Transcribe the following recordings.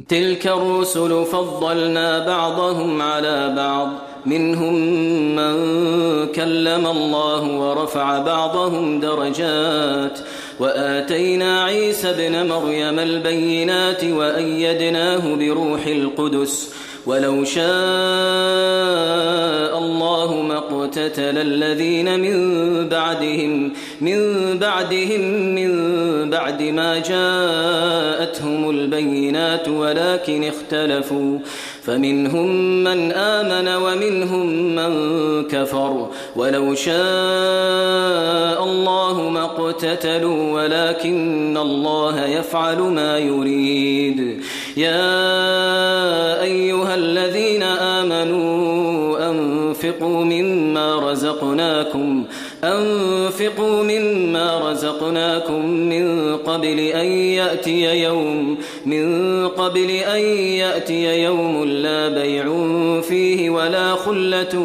تلك الرسل فضلنا بعضهم على بعض منهم من كلم الله ورفع بعضهم درجات وآتينا عيسى ابن مريم البينات وأيدناه بروح القدس ولو شاء الله ما اقتتل الذين من بعد ما جاءتهم البينات ولكن اختلفوا فمنهم من آمن ومنهم من كفر ولو شاء الله ما اقتتلوا ولكن الله يفعل ما يريد يا أيها الذين آمنوا أنفقوا مما رزقناكم من قبل أن يأتي يوم لا بيع فيه ولا خلة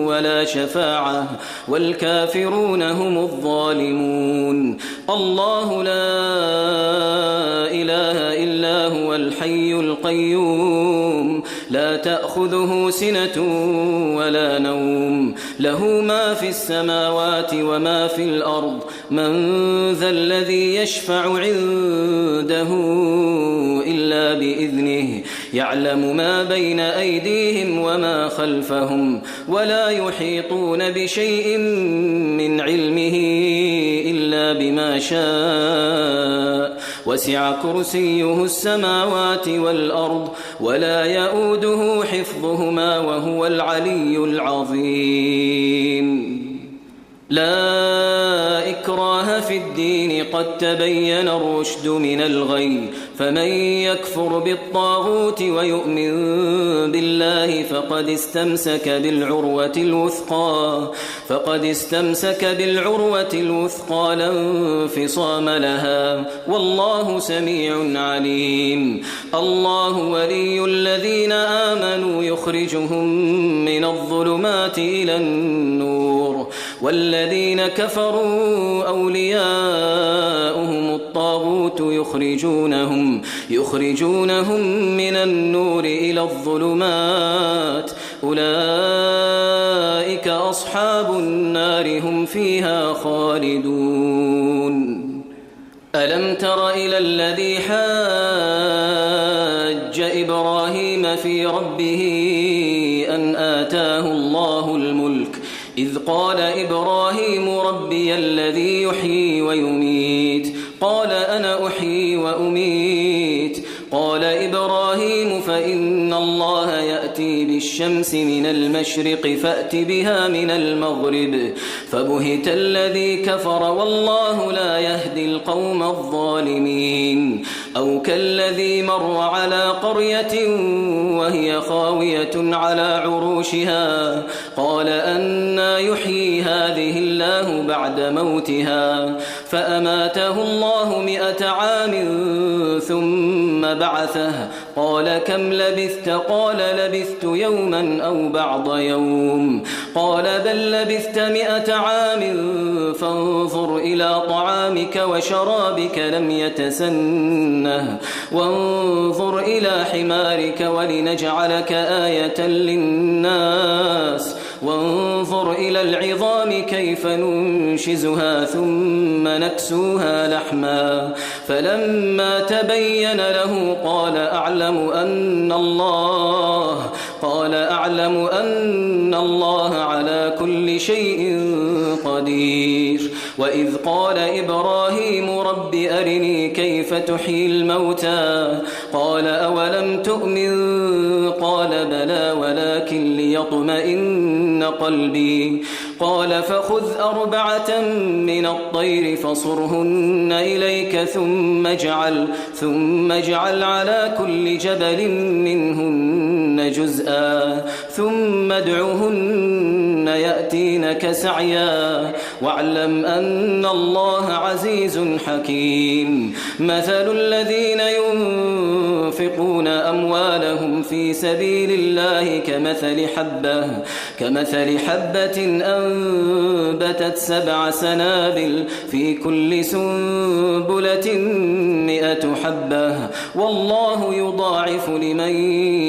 ولا شفاعة والكافرون هم الظالمون الله لا إله إلا هو الحي القيوم لا تأخذه سنة ولا نوم له ما في السماوات وما في الأرض من ذا الذي يشفع عنده إلا بإذنه يعلم ما بين أيديهم وما خلفهم ولا يحيطون بشيء من علمه إلا بما شاء وسع كرسيه السماوات والأرض ولا يؤوده حفظهما وهو العلي العظيم لا إكراه في الدين قد تبين الرشد من الغي فمن يكفر بالطاغوت ويؤمن بالله فقد استمسك بالعروة الوثقى لا انفصام لها والله سميع عليم الله ولي الذين آمنوا يخرجهم من الظلمات إلى النور والذين كفروا أولياؤهم الطاغوت يخرجونهم من النور إلى الظلمات أولئك أصحاب النار هم فيها خالدون ألم تر إلى الذي حاج إبراهيم في ربه أن آتاه الله الملك إذ قال إبراهيم ربي الذي يحيي ويميت قال أنا أحيي وأميت قال إبراهيم فإن الله يأتي بالشمس من المشرق فأت بها من المغرب فبهت الذي كفر والله لا يهدي القوم الظالمين أو كالذي مر على قرية وهي خاوية على عروشها قال أنى يحيي هذه الله بعد موتها فأماته الله 100 عام ثم بعثه قال كم لبثت قال لبثت يوما أو بعض يوم قال بل لبثت 100 عام فانظر إلى طعامك وشرابك لم يتسنه وانظر إلى حمارك ولنجعلك آية للناس وانظر إلى العظام كيف ننشزها ثم نكسوها لحما فلما تبين له قال أعلم أن الله على كل شيء قدير وإذ قال إبراهيم رب أرني كيف تحيي الموتى قال أولم تؤمن قال بلى ولكن ليطمئن قلبي قال فخذ 4 من الطير فصرهن إليك ثم اجعل على كل جبل منهن جزءا ثم ادعهن يأتينك سعيا واعلم أن الله عزيز حكيم مثل الذين ينفقون أموالهم في سبيل الله كمثل حبة أنبتت 7 سنابل في كل سنبلة 100 حبة والله يضاعف لمن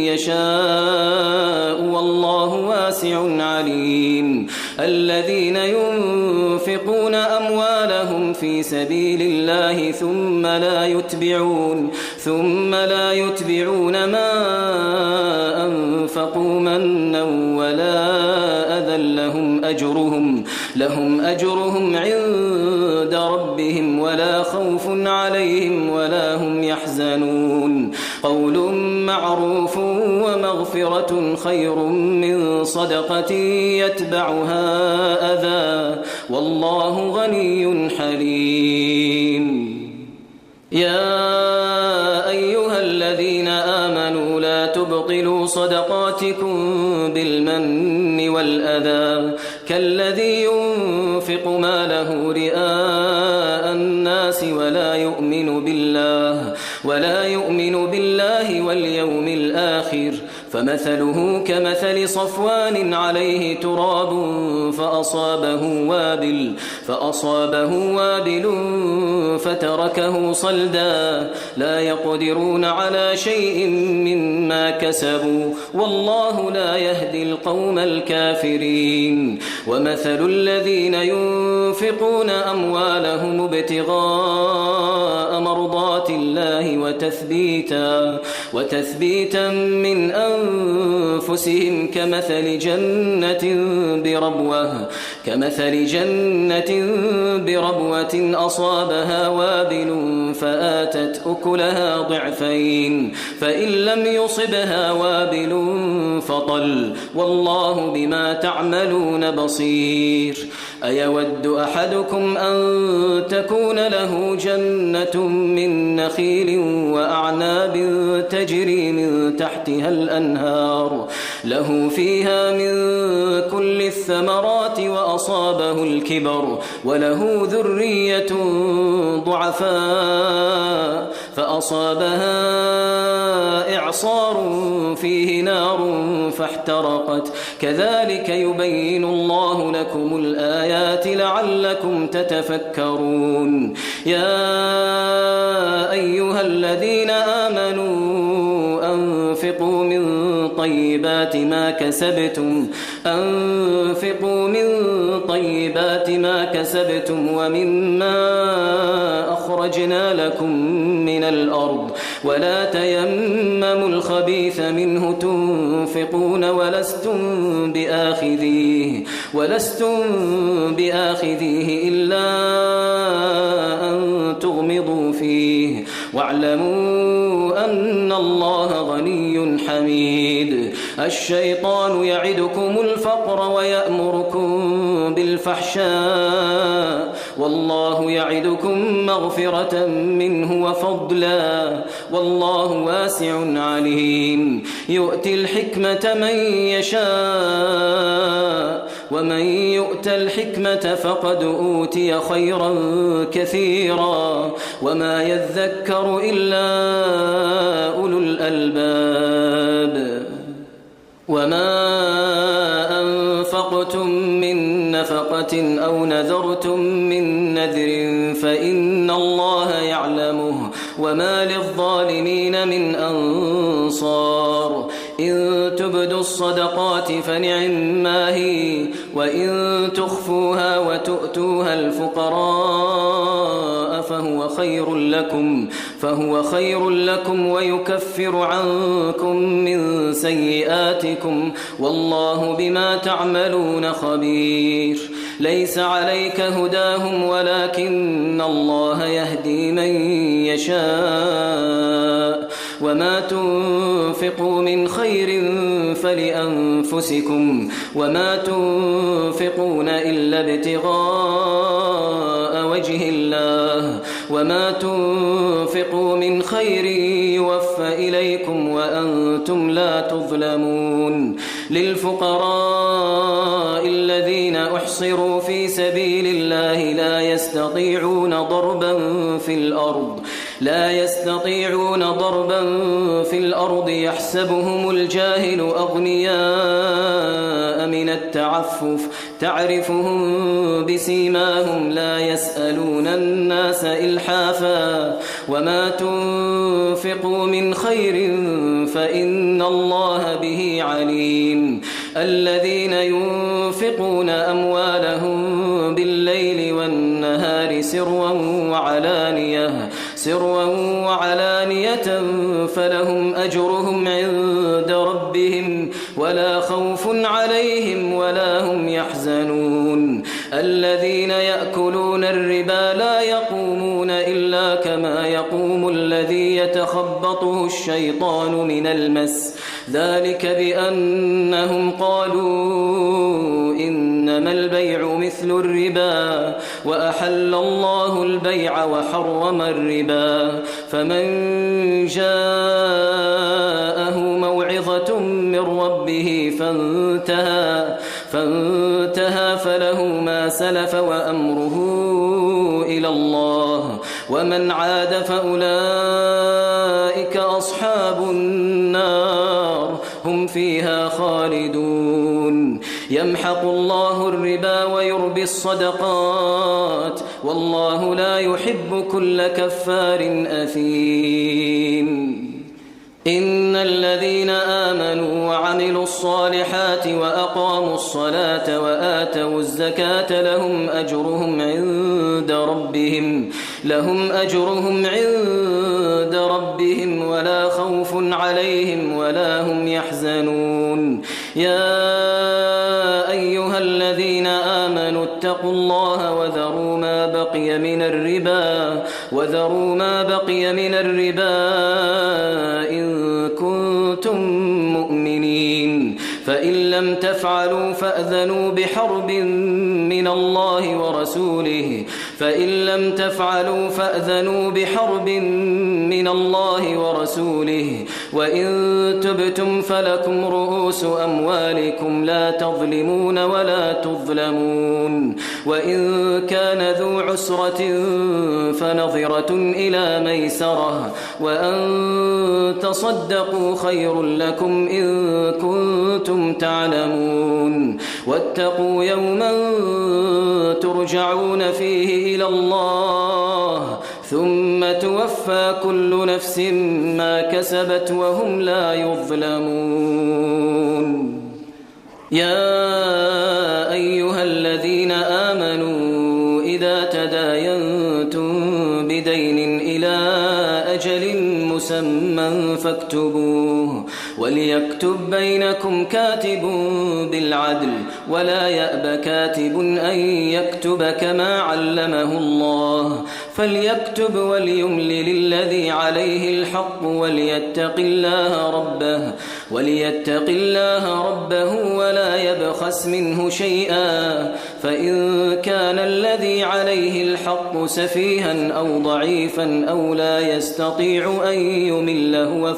يشاء والله واسع عليم الذين ينفقون أموالهم في سبيل الله ثم لا يتبعون ما أنفقوا منا ولا أذى لهم أجرهم عند ربهم ولا خوف عليهم ولا هم يحزنون قول معروف ومغفرة خير من صدقة يتبعها أذى والله غني حليم يا أيها الذين آمنوا لا تبطلوا صدقاتكم بالمن والأذى كالذي ينفق ماله رئاء الناس ولا يؤمن بالله واليوم الآخر فمثله كمثل صفوان عليه تراب فأصابه وابل فتركه صلدا لا يقدرون على شيء مما كسبوا والله لا يهدي القوم الكافرين ومثل الذين ينفقون أموالهم ابتغاء مرضات الله وتثبيتا من أنفسهم كمثل جنة بربوة أصابها وابل فآتت أكلها ضعفين فإن لم يصبها وابل فطل والله بما تعملون بصير أيود أحدكم أن تكون له جنة من نخيل وأعناب تجري من تحتها الأنهار له فيها من كل الثمرات وأصابه الكبر وله ذرية ضعفاء فأصابها إعصار فيه نار فاحترقت كذلك يبين الله لكم الآيات لعلكم تتفكرون يا أيها الذين آمنوا أنفقوا من طيبات ما كسبتم ومما أخرجنا لكم من الأرض ولا تيمموا الخبيث منه تنفقون ولستم بآخذيه إلا أن تغمضوا فيه واعلموا أن الله غني حميد الشيطان يعدكم الفقر ويأمركم بالفحشاء والله يعدكم مغفرة منه وفضلا والله واسع عليم يؤتي الحكمة من يشاء ومن يؤت الحكمة فقد أوتي خيرا كثيرا وما يذكر إلا أولو الألباب وما أنفقتم من نفقة أو نذرتم من نذر فإن الله يعلمه وما للظالمين من أنصار إن تبدوا الصدقات فنعما هي وإن تخفوها وتؤتوها الفقراء فهو خير لكم ويكفر عنكم من سيئاتكم والله بما تعملون خبير ليس عليك هداهم ولكن الله يهدي من يشاء وما تنفقوا من خير فلأنفسكم وما تنفقون إلا ابتغاء وجه الله وما تنفقوا من خير يوفى إليكم وأنتم لا تظلمون للفقراء الذين أحصروا في سبيل الله لا يستطيعون ضربا في الأرض يحسبهم الجاهل أغنياء من التعفف تعرفهم بسيماهم لا يسألون الناس إلحافا وما تنفقوا من خير فإن الله به عليم الذين ينفقون أموالهم بالليل والنهار سروا وعلانية فلهم أجرهم عند ربهم ولا خوف عليهم ولا هم يحزنون الذين يأكلون الربا لا يقومون إلا كما يقوم الذي يتخبطه الشيطان من المس ذلك بأنهم قالوا إنما البيع مثل الربا وأحل الله البيع وحرم الربا فمن جاءه موعظة من ربه فانتهى فله ما سلف وأمره إلى الله ومن عاد فأولئك أصحاب النار هم فيها خالدون يمحق الله الربا ويربي الصدقات والله لا يحب كل كفار أثيم إن الذين آمنوا وعملوا الصالحات وأقاموا الصلاة وآتوا الزكاة لهم أجرهم عند ربهم ولا خوف عليهم ولا هم يحزنون يا أيها الذين آمنوا اتقوا الله وذروا ما بقي من الربا إن كنتم مؤمنين فإن لم تفعلوا فأذنوا بحرب من الله ورسوله وإن تبتم فلكم رؤوس أموالكم لا تظلمون ولا تظلمون وإن كان ذو عسرة فنظرة إلى ميسرة وأن تصدقوا خير لكم إن كنتم تعلمون واتقوا يوما ترجعون فيه إلى الله ثم توفى كل نفس ما كسبت وهم لا يظلمون يا أيها الذين آمنوا إذا تداينتم بدين إلى أجل مسمى فاكتبوه وليكتب بينكم كاتب بالعدل ولا يأب كاتب أن يكتب كما علمه الله فليكتب وليملل الذي عليه الحق وليتق الله ربه ولا يبخس منه شيئا فإن كان الذي عليه الحق سفيها أو ضعيفا أو لا يستطيع أن يمل هو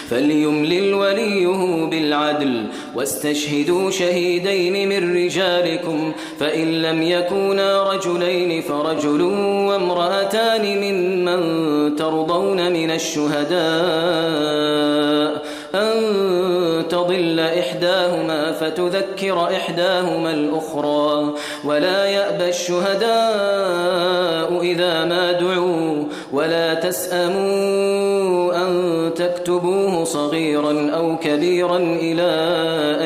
فليملل وليه بالعدل واستشهدوا شهيدين من رجالكم فإن لم يكونا رجلين فرجل وامرأتان ممن ترضون من الشهداء أن تضل إحداهما فتذكر إحداهما الأخرى ولا يأبى الشهداء إذا ما دعوا ولا تسأموا أن تكتبوه صغيرا أو كبيرا إلى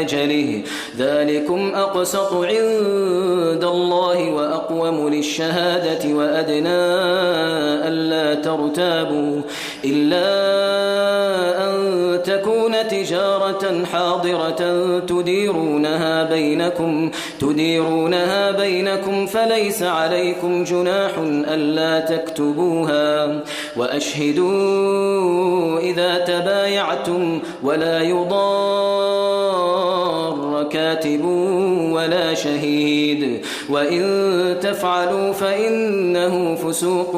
أجله ذلكم أقسط عند الله وأقوم للشهادة وأدنى ألا ترتابوا إلا أن تكون تجارة حاضرة تديرونها بينكم فليس عليكم جناح ألا تكتبوها وأشهدوا إذا تبايعتم ولا يضار كاتب ولا شهيد وإن تفعلوا فإنه فسوق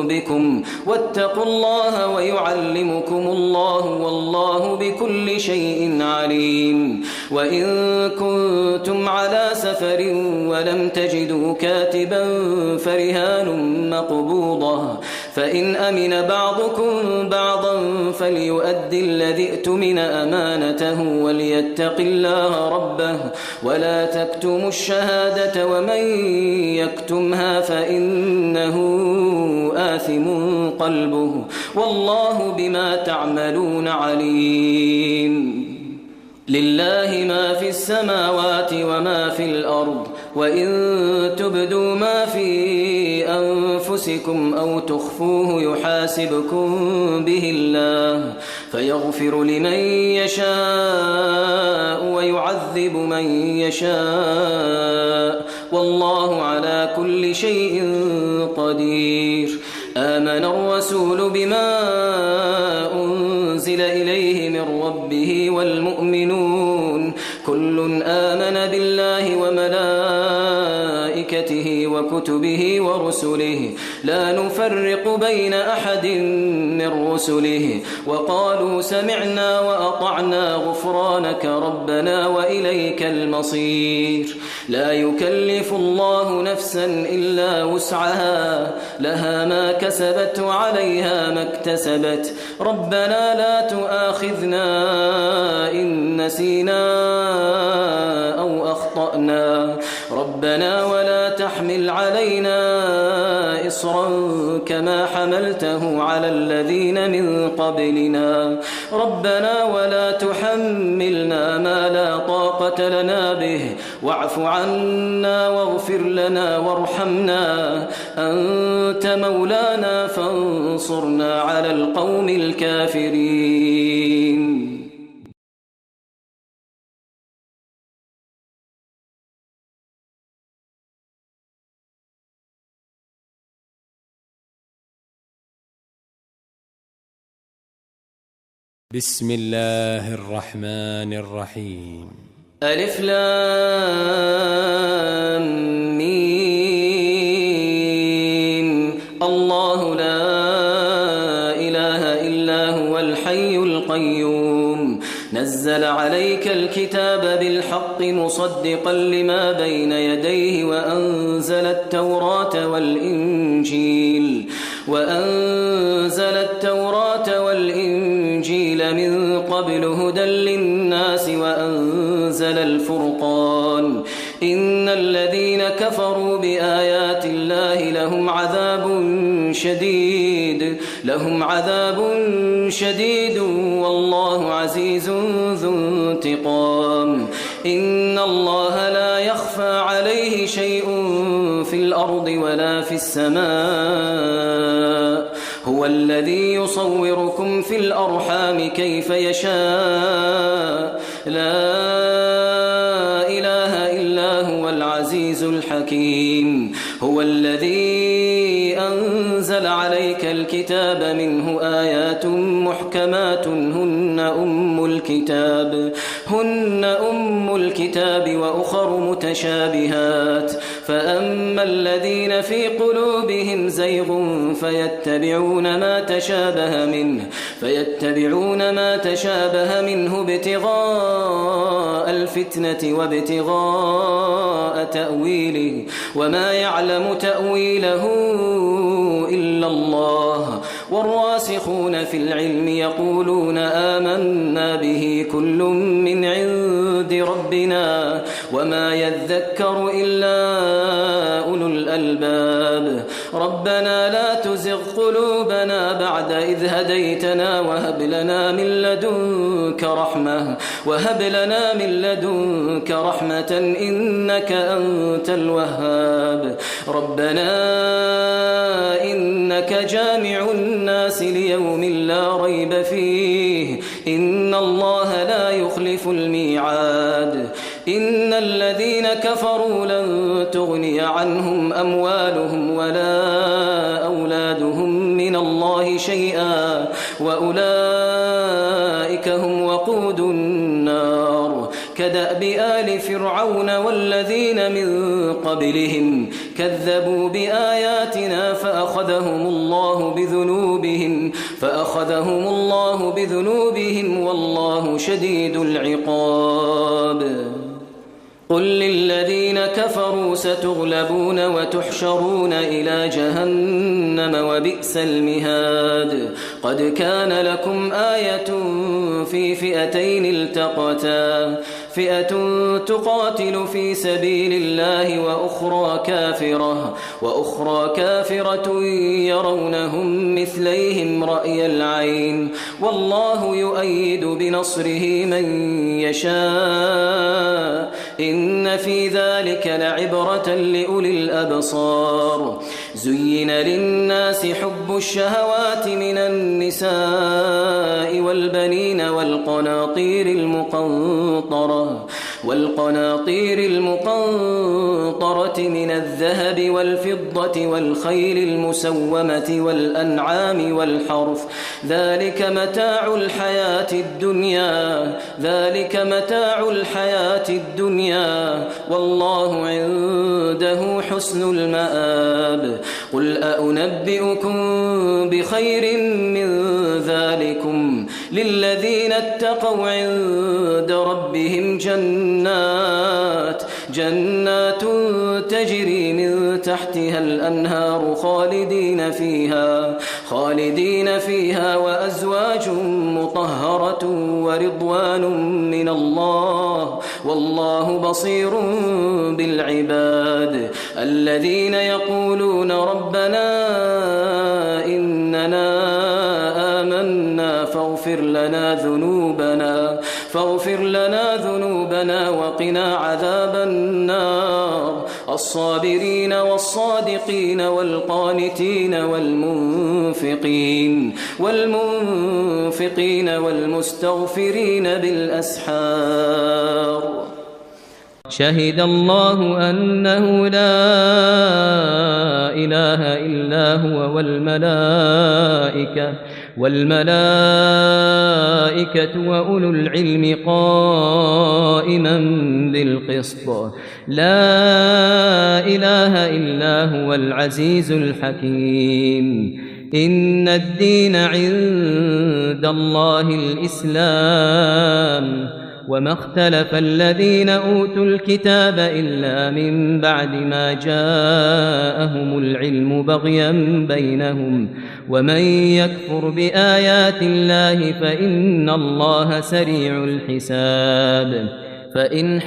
بكم واتقوا الله ويعلمكم الله والله بكل شيء عليم وإن كنتم على سفر ولم تجدوا كاتبا فرهان مقبوضة، فإن أمن بعضكم بعضا فليؤدي الذي اؤتمن أمانته وليتق الله ربه ولا تكتموا الشهادة ومن يكتمها فإنه آثم قلبه والله بما تعملون عليم. لله ما في السماوات وما في الأرض، وإن تبدوا ما في أنفسكم أو تخفوه يحاسبكم به الله فيغفر لمن يشاء ويعذب من يشاء والله على كل شيء قدير. آمن الرسول بما أنزل إليه من ربه والمؤمنون كل آمن بالله وملائكته وكتبه ورسله لا نفرق بين أحد من رسله وقالوا سمعنا وأطعنا غفرانك ربنا وإليك المصير. لا يكلف الله نفسا إلا وسعها لها ما كسبت وعليها ما اكتسبت ربنا لا تؤاخذنا إن نسينا أو أخطأنا ربنا ولا تحمل علينا إصرا كما حملته على الذين من قبلنا ربنا ولا تحملنا ما لا طاقة لنا به واعف عنا واغفر لنا وارحمنا أنت مولانا فانصرنا على القوم الكافرين. بسم الله الرحمن الرحيم. ألف لام ميم الله لا إله إلا هو الحي القيوم نزل عليك الكتاب بالحق مصدقا لما بين يديه وأنزل التوراة والإنجيل من قبل هدى للناس وأنزل الفرقان إن الذين كفروا بآيات الله لهم عذاب شديد والله عزيز ذو انتقام. إن الله لا يخفى عليه شيء في الأرض ولا في السماء هو الذي يصوركم في الأرحام كيف يشاء لا إله إلا هو العزيز الحكيم. هو الذي أنزل عليك الكتاب منه آيات محكمات هن أم الكتاب وأخر متشابهات فأما الذين في قلوبهم زيغ فيتبعون ما تشابه منه ابتغاء الفتنة وابتغاء تأويله وما يعلم تأويله إلا الله والراسخون في العلم يقولون آمنا به كل من عند ربنا وما يذكر إلا أولو الألباب. ربنا لا تزغ قلوبنا بعد إذ هديتنا وهب لنا من لدنك رحمة إنك أنت الوهاب. ربنا إنك جامع الناس ليوم لا ريب فيه إن الله لا يخلف الميعاد. إن الذين كفروا لن تغني عنهم أموالهم ولا أولادهم من الله شيئا وأولئك هم وقود النار. كدأب آل فرعون والذين من قبلهم كذبوا بآياتنا فأخذهم الله بذنوبهم والله شديد العقاب. قل للذين كفروا ستغلبون وتحشرون إلى جهنم وبئس المهاد قد كان لكم آية في فئتين التقتا فئة تقاتل في سبيل الله وأخرى كافرة يرونهم مثليهم رأي العين والله يؤيد بنصره من يشاء إن في ذلك لعبرة لأولي الأبصار زين للناس حب الشهوات من النساء والبنين والقناطير المقنطرة من الذهب والفضة والخيل المسومة والأنعام والحرث ذلك متاع الحياة الدنيا والله عنده حسن المآب قل أنبئكم بخير من ذلكم للذين اتقوا عند ربهم جنات تجري من تحتها الأنهار خالدين فيها وأزواج مطهرة ورضوان من الله والله بصير بالعباد الذين يقولون ربنا إننا آمنا فاغفر لنا ذنوبنا وقنا عذاب النار الصابرين والصادقين والقانتين والمنفقين والمستغفرين بالأسحار شهد الله أنه لا إله إلا هو والملائكة وأولو العلم قائما بالقسط لا إله إلا هو العزيز الحكيم إن الدين عند الله الإسلام وما اختلف الذين أوتوا الكتاب إلا من بعد ما جاءهم العلم بغيا بينهم ومن يكفر بآيات الله فإن الله سريع الحساب فإن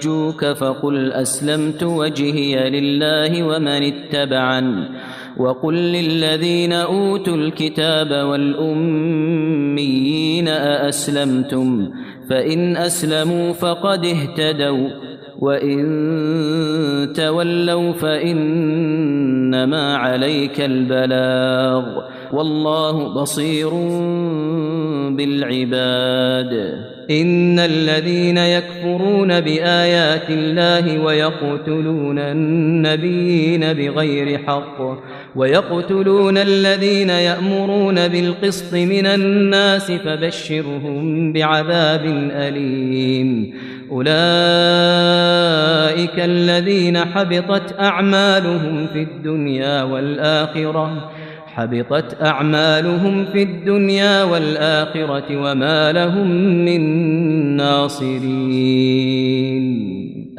حاجوك فقل أسلمت وجهي لله ومن اتبعني وقل للذين أوتوا الكتاب والأميين أأسلمتم فإن أسلموا فقد اهتدوا وإن تولوا فإنما عليك البلاغ والله بصير بالعباد إن الذين يكفرون بآيات الله ويقتلون النبيين بغير حق ويقتلون الذين يأمرون بالقسط من الناس فبشرهم بعذاب أليم أولئك الذين حبطت أعمالهم في الدنيا والآخرة وما لهم من ناصرين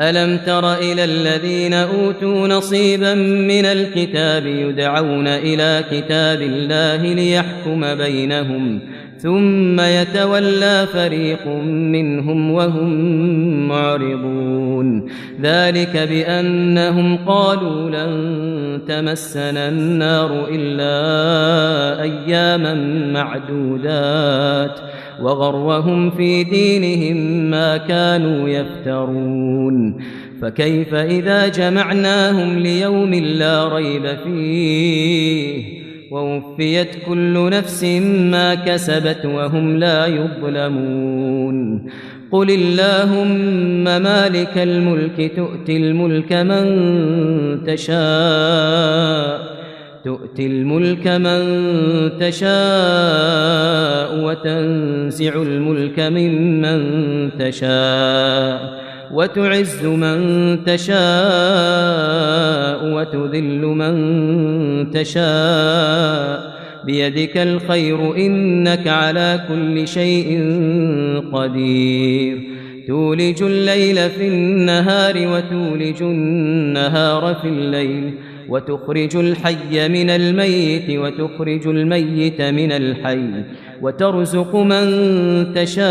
ألم تر إلى الذين أوتوا نصيبا من الكتاب يدعون إلى كتاب الله ليحكم بينهم ثم يتولى فريق منهم وهم معرضون ذلك بأنهم قالوا لن تمسنا النار إلا أياما معدودات وغرهم في دينهم ما كانوا يفترون فكيف إذا جمعناهم ليوم لا ريب فيه ووفيت كل نفس ما كسبت وهم لا يظلمون قل اللهم مالك الملك تؤتي الملك من تشاء وتنزع الملك ممن تشاء وتعز من تشاء وتذل من تشاء بيدك الخير إنك على كل شيء قدير تولج الليل في النهار وتولج النهار في الليل وتخرج الحي من الميت وتخرج الميت من الحي وترزق من تشاء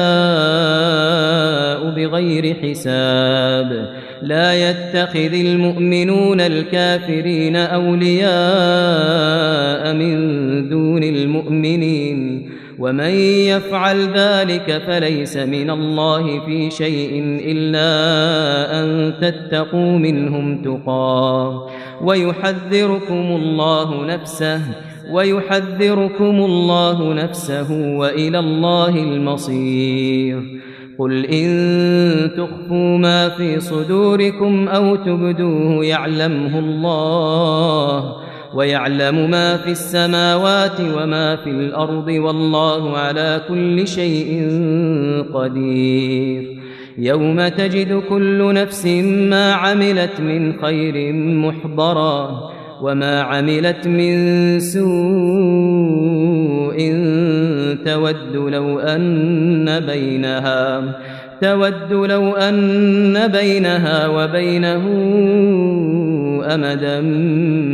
بغير حساب لا يتخذ المؤمنون الكافرين أولياء من دون المؤمنين ومن يفعل ذلك فليس من الله في شيء إلا أن تتقوا منهم تقاه ويحذركم الله نفسه وإلى الله المصير قل إن تخفوا ما في صدوركم أو تبدوه يعلمه الله ويعلم ما في السماوات وما في الأرض والله على كل شيء قدير يوم تجد كل نفس ما عملت من خير محضرا وما عملت من سوء تود لو أن بينها وبينه أمدا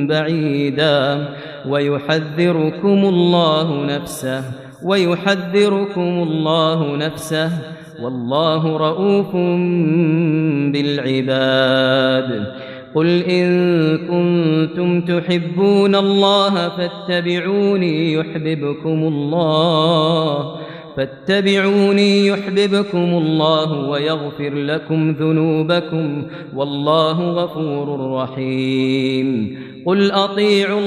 بعيدا ويحذركم الله نفسه والله رؤوف بالعباد قل إن كنتم تحبون الله فاتبعوني يحببكم الله ويغفر لكم ذنوبكم والله غفور رحيم قل أطيعوا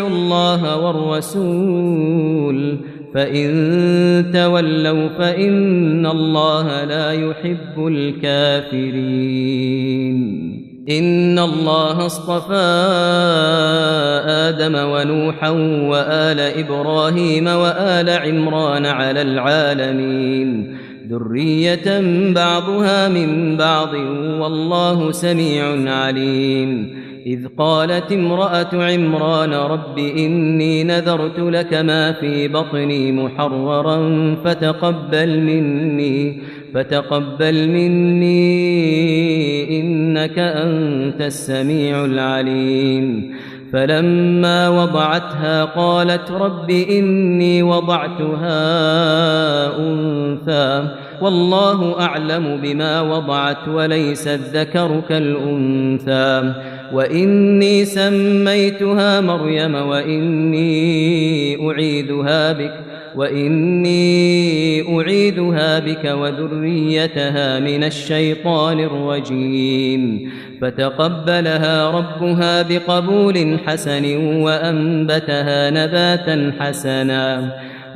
الله والرسول فإن تولوا فإن الله لا يحب الكافرين إن الله اصطفى آدم ونوحا وآل إبراهيم وآل عمران على العالمين ذرية بعضها من بعض والله سميع عليم إذ قالت امرأة عمران رب إني نذرت لك ما في بطني محررا فتقبل مني إنك أنت السميع العليم فلما وضعتها قالت رب إني وضعتها أنثى والله أعلم بما وضعت وليس الذكر كالأنثى وإني سميتها مريم وإني أعيذها بك وذريتها من الشيطان الرجيم فتقبلها ربها بقبول حسن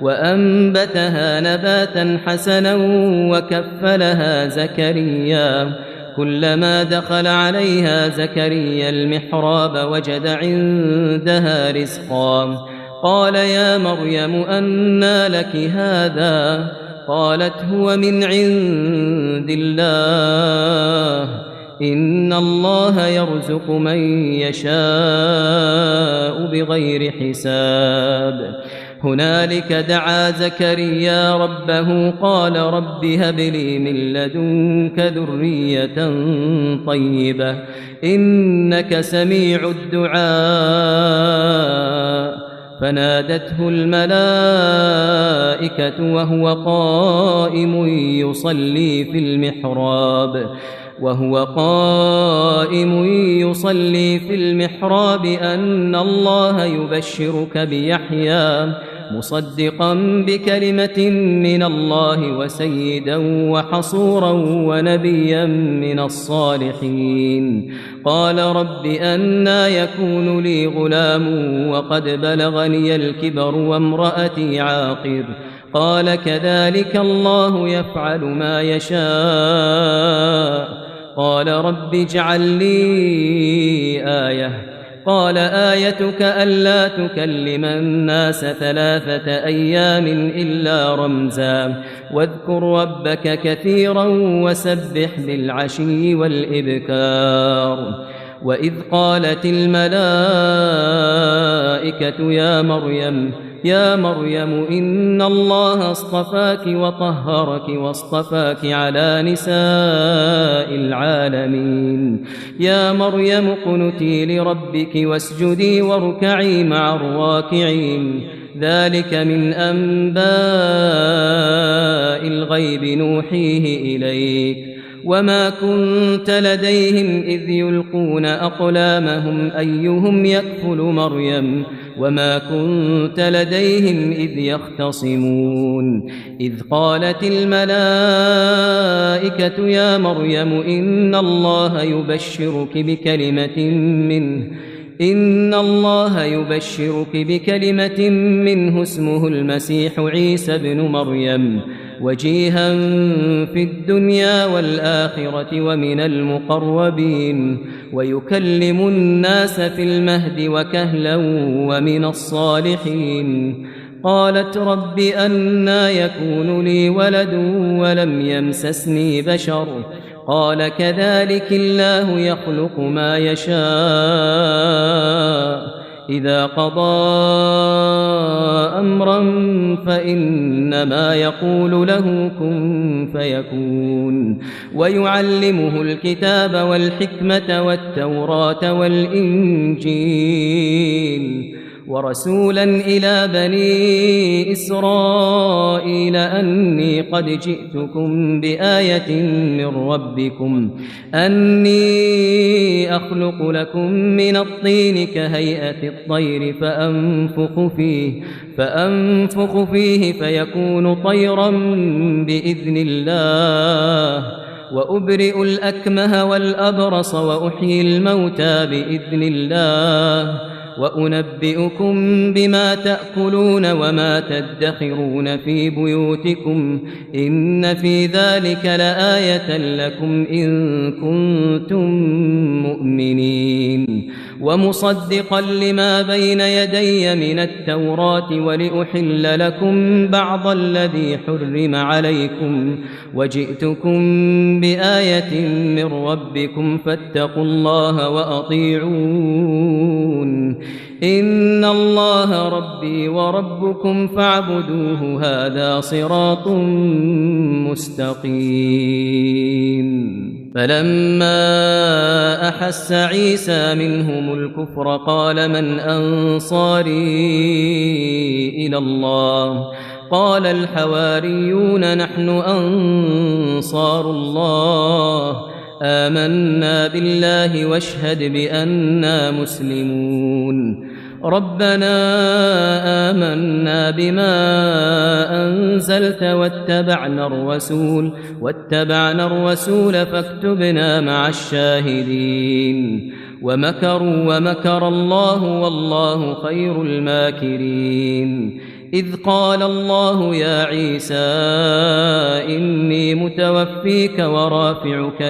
وأنبتها نباتا حسنا وكفلها زكريا كلما دخل عليها زكريا المحراب وجد عندها رزقا قال يا مريم أنى لك هذا قالت هو من عند الله إن الله يرزق من يشاء بغير حساب هنالك دعا زكريا ربه قال رب هب لي من لدنك ذرية طيبة إنك سميع الدعاء فنادته الملائكة وهو قائم يصلي في المحراب أن الله يبشرك بيحيى مصدقا بكلمة من الله وسيدا وحصورا ونبيا من الصالحين قال رب أنى يكون لي غلام وقد بلغني الكبر وامرأتي عاقر قال كذلك الله يفعل ما يشاء قال رب اجعل لي آية قال آيتك ألا تكلم الناس 3 أيام إلا رمزا واذكر ربك كثيرا وسبح بالعشي والإبكار وإذ قالت الملائكة يا مريم إن الله اصطفاك وطهرك واصطفاك على نساء العالمين يا مريم اقنتي لربك واسجدي واركعي مع الراكعين ذلك من أنباء الغيب نوحيه إليك وما كنت لديهم إذ يلقون أقلامهم أيهم يكفل مريم وما كنت لديهم إذ يختصمون إذ قالت الملائكة يا مريم إن الله يبشرك بكلمة منه اسمه المسيح عيسى بن مريم وجيها في الدنيا والآخرة ومن المقربين ويكلم الناس في المهد وكهلا ومن الصالحين قالت رب أنى يكون لي ولد ولم يمسسني بشر قال كذلك الله يخلق ما يشاء إذا قضى أمرا فإنما يقول له كن فيكون ويعلمه الكتاب والحكمة والتوراة والإنجيل ورسولا إلى بني إسرائيل أني قد جئتكم بآية من ربكم أني أخلق لكم من الطين كهيئة الطير فأنفخ فيه فيكون طيرا بإذن الله وأبرئ الأكمه والأبرص وأحيي الموتى بإذن الله وأنبئكم بما تأكلون وما تدخرون في بيوتكم إن في ذلك لآية لكم إن كنتم مؤمنين ومصدقا لما بين يدي من التوراة ولأحل لكم بعض الذي حرم عليكم وجئتكم بآية من ربكم فاتقوا الله وأطيعون إن الله ربي وربكم فاعبدوه هذا صراط مستقيم فلما أحس عيسى منهم الكفر قال من أنصاري إلى الله قال الحواريون نحن أنصار الله آمنا بالله واشهد بأننا مسلمون ربنا آمنا بما أنزلت واتبعنا الرسول فاكتبنا مع الشاهدين ومكروا ومكر الله والله خير الماكرين إذ قال الله يا عيسى إني متوفيك ورافعك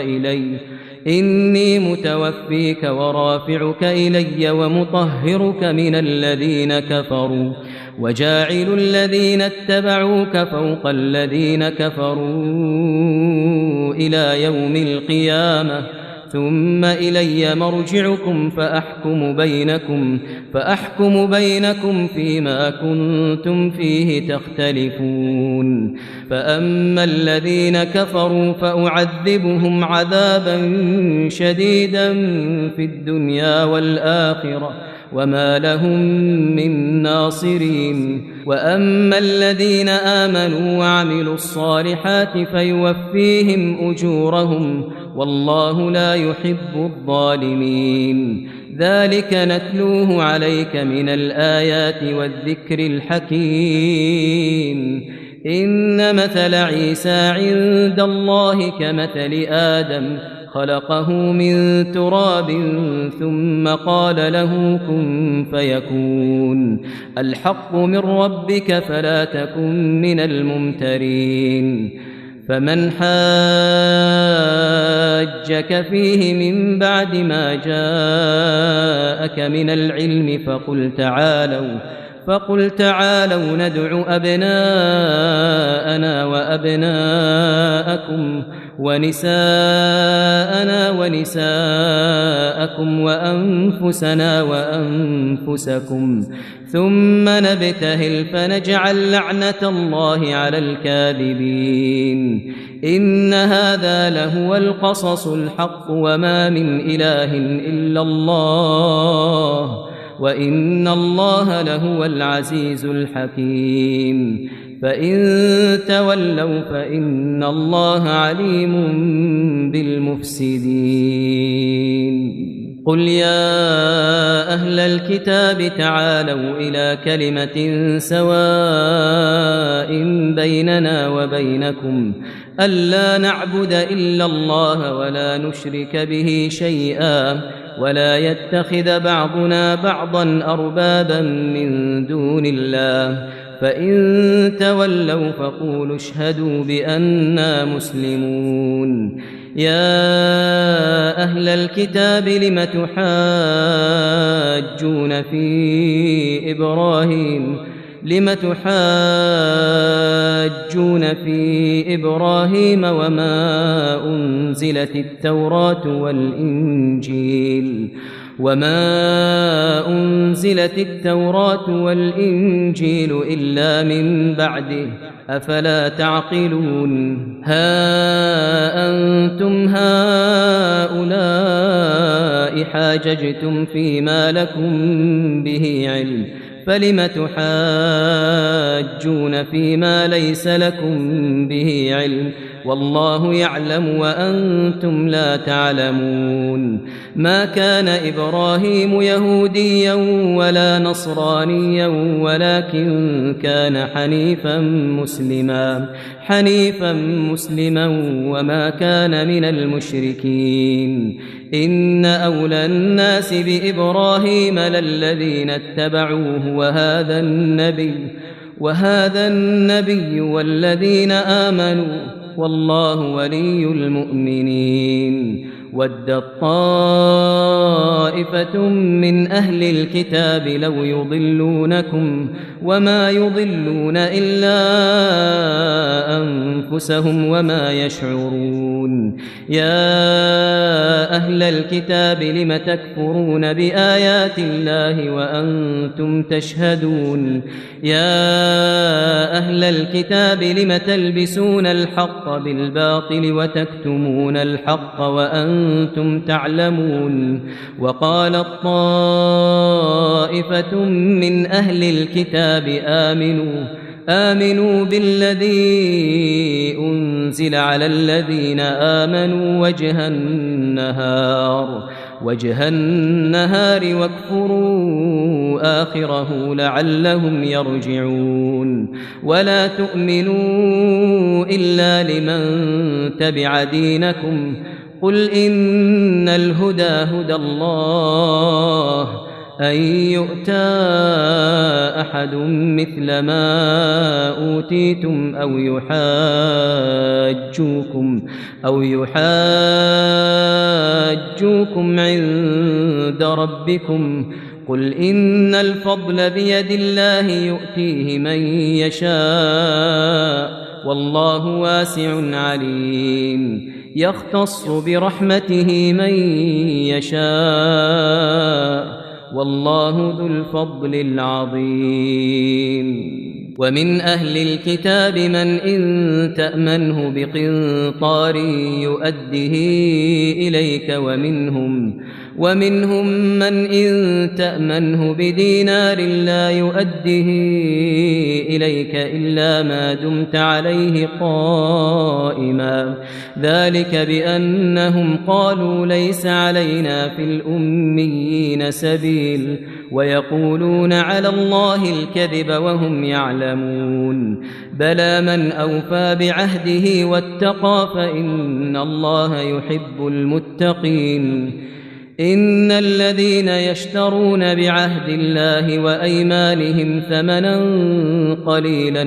إلي ومطهرك من الذين كفروا وجاعل الذين اتبعوك فوق الذين كفروا إلى يوم القيامة ثم إلي مرجعكم فأحكم بينكم فيما كنتم فيه تختلفون فأما الذين كفروا فأعذبهم عذابا شديدا في الدنيا والآخرة وما لهم من ناصرين وأما الذين آمنوا وعملوا الصالحات فيوفيهم أجورهم والله لا يحب الظالمين ذلك نتلوه عليك من الآيات والذكر الحكيم إن مثل عيسى عند الله كمثل آدم خلقه من تراب ثم قال له كن فيكون الحق من ربك فلا تكن من الممترين فمن حاجك فيه من بعد ما جاءك من العلم فقل تعالوا ندع أبناءنا ونساءنا ونساءكم وأنفسنا وأنفسكم ثم نبتهل فنجعل لعنة الله على الكاذبين إن هذا لهو القصص الحق وما من إله إلا الله وإن الله لهو العزيز الحكيم فإن تولوا فإن الله عليم بالمفسدين قل يا أهل الكتاب تعالوا إلى كلمة سواء بيننا وبينكم ألا نعبد إلا الله ولا نشرك به شيئا ولا يتخذ بعضنا بعضا أربابا من دون الله فإن تولوا فقولوا اشهدوا بأننا مسلمون يا أهل الكتاب لم تحاجون في إبراهيم وما أنزلت التوراة والإنجيل إلا من بعده أفلا تعقلون ها أنتم هؤلاء حاججتم فيما لكم به علم فلم تحاجون فيما ليس لكم به علم والله يعلم وأنتم لا تعلمون ما كان إبراهيم يهوديا ولا نصرانيا ولكن كان حنيفا مسلما وما كان من المشركين إن أولى الناس بإبراهيم للذين اتبعوه وهذا النبي والذين آمنوا والله ولي المؤمنين ودت طائفة من أهل الكتاب لو يضلونكم وما يضلون إلا أنفسهم وما يشعرون يا أهل الكتاب لم تكفرون بآيات الله وأنتم تشهدون يا أهل الكتاب لم تلبسون الحق بالباطل وتكتمون الحق وأنتم تعلمون وقالت طائفة من أهل الكتاب آمنوا بالذي أنزل على الذين آمنوا وجه النهار واكفروا آخره لعلهم يرجعون ولا تؤمنوا إلا لمن تبع دينكم قل إن الهدى هدى الله أن يؤتى أحد مثل ما أوتيتم أو يحاجوكم عند ربكم قل إن الفضل بيد الله يؤتيه من يشاء والله واسع عليم يختص برحمته من يشاء والله ذو الفضل العظيم ومن أهل الكتاب من إن تأمنه بقنطار يؤده إليك ومنهم من إن تأمنه بدينار لا يؤده إليك إلا ما دمت عليه قائما ذلك بأنهم قالوا ليس علينا في الأميين سبيل ويقولون على الله الكذب وهم يعلمون بلى من أوفى بعهده واتقى فإن الله يحب المتقين إن الذين يشترون بعهد الله وأيمانهم ثمنا قليلا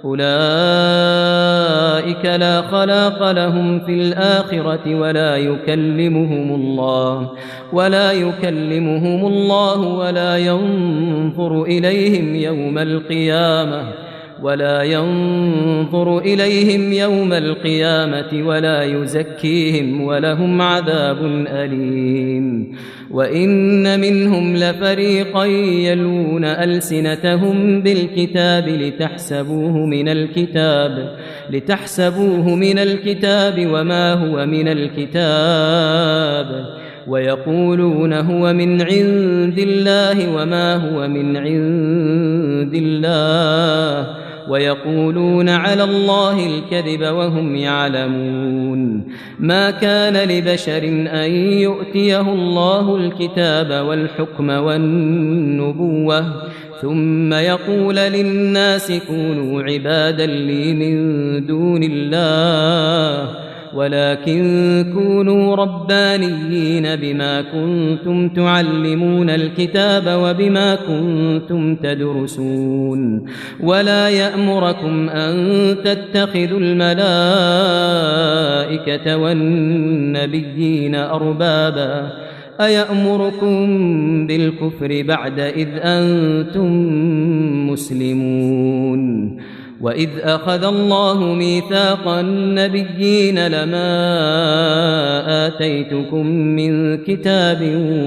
أولئك لا خلاق لهم في الآخرة ولا يكلمهم الله ولا ينظر إليهم يوم القيامة ولا ينظر إليهم يوم القيامة ولا يزكيهم ولهم عذاب أليم. وإن منهم لفريقا يلوون ألسنتهم بالكتاب لتحسبوه من الكتاب وما هو من الكتاب ويقولون هو من عند الله وما هو من عند الله ويقولون على الله الكذب وهم يعلمون. ما كان لبشر أن يؤتيه الله الكتاب والحكم والنبوة ثم يقول للناس كونوا عبادا لي من دون الله ولكن كونوا ربانيين بما كنتم تعلمون الكتاب وبما كنتم تدرسون. ولا يأمركم أن تتخذوا الملائكة والنبيين أربابا أيأمركم بالكفر بعد إذ أنتم مسلمون. وإذ أخذ الله ميثاق النبيين لما آتيتكم من كتاب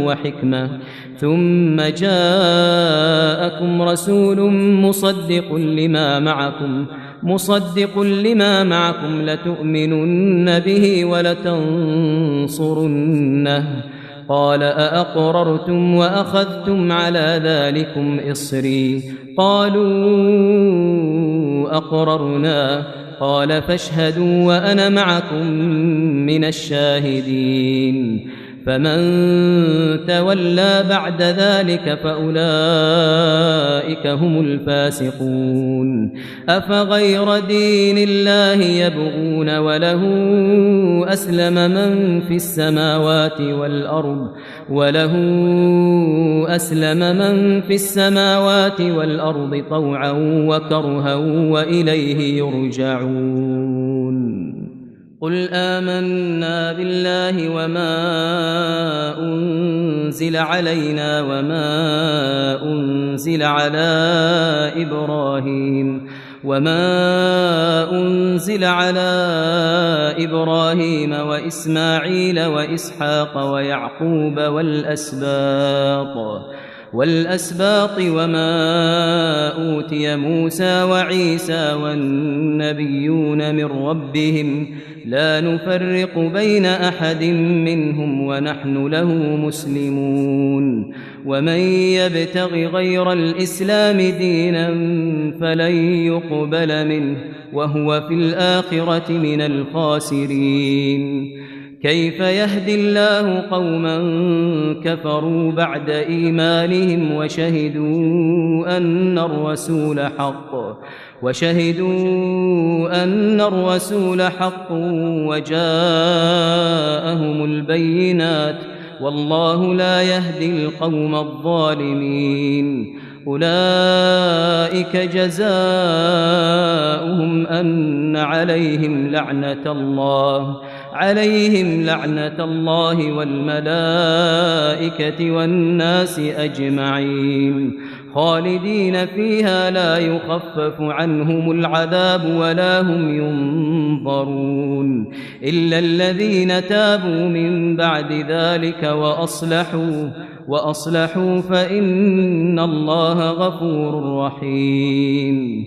وحكمة ثم جاءكم رسول مصدق لما معكم لتؤمنن به ولتنصرنه قال أأقررتم وأخذتم على ذلكم إصري قالوا أقررنا قال فاشهدوا وأنا معكم من الشاهدين. فمن تولى بعد ذلك فأولئك هم الفاسقون. أفغير دين الله يبغون وله أسلم من في السماوات والأرض طوعا وكرها وإليه يرجعون. قل آمنا بالله وما أنزل علينا وما أنزل على إبراهيم وإسماعيل وإسحاق ويعقوب والأسباط وما أوتي موسى وعيسى والنبيون من ربهم لا نفرق بين أحد منهم ونحن له مسلمون. ومن يبتغ غير الإسلام دينا فلن يقبل منه وهو في الآخرة من الخاسرين. كيف يهدي الله قوما كفروا بعد إيمانهم وشهدوا أن الرسول حق وجاءهم البينات والله لا يهدي القوم الظالمين. أولئك جزاؤهم أن عليهم لعنة الله والملائكة والناس أجمعين خالدين فيها لا يخفف عنهم العذاب ولا هم ينظرون إلا الذين تابوا من بعد ذلك وأصلحوا فإن الله غفور رحيم.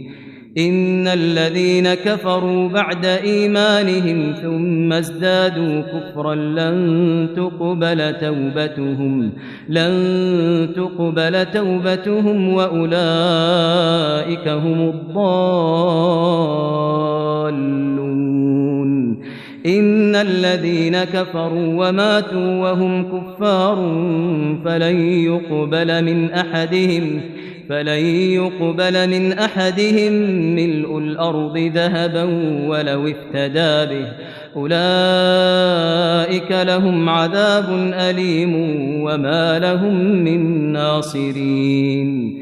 إن الذين كفروا بعد إيمانهم ثم ازدادوا كفرا لن تقبل توبتهم وأولئك هم الضالون. إن الذين كفروا وماتوا وهم كفار فلن يقبل من أحدهم ملء الأرض ذهبا ولو افتدى به أولئك لهم عذاب أليم وما لهم من ناصرين.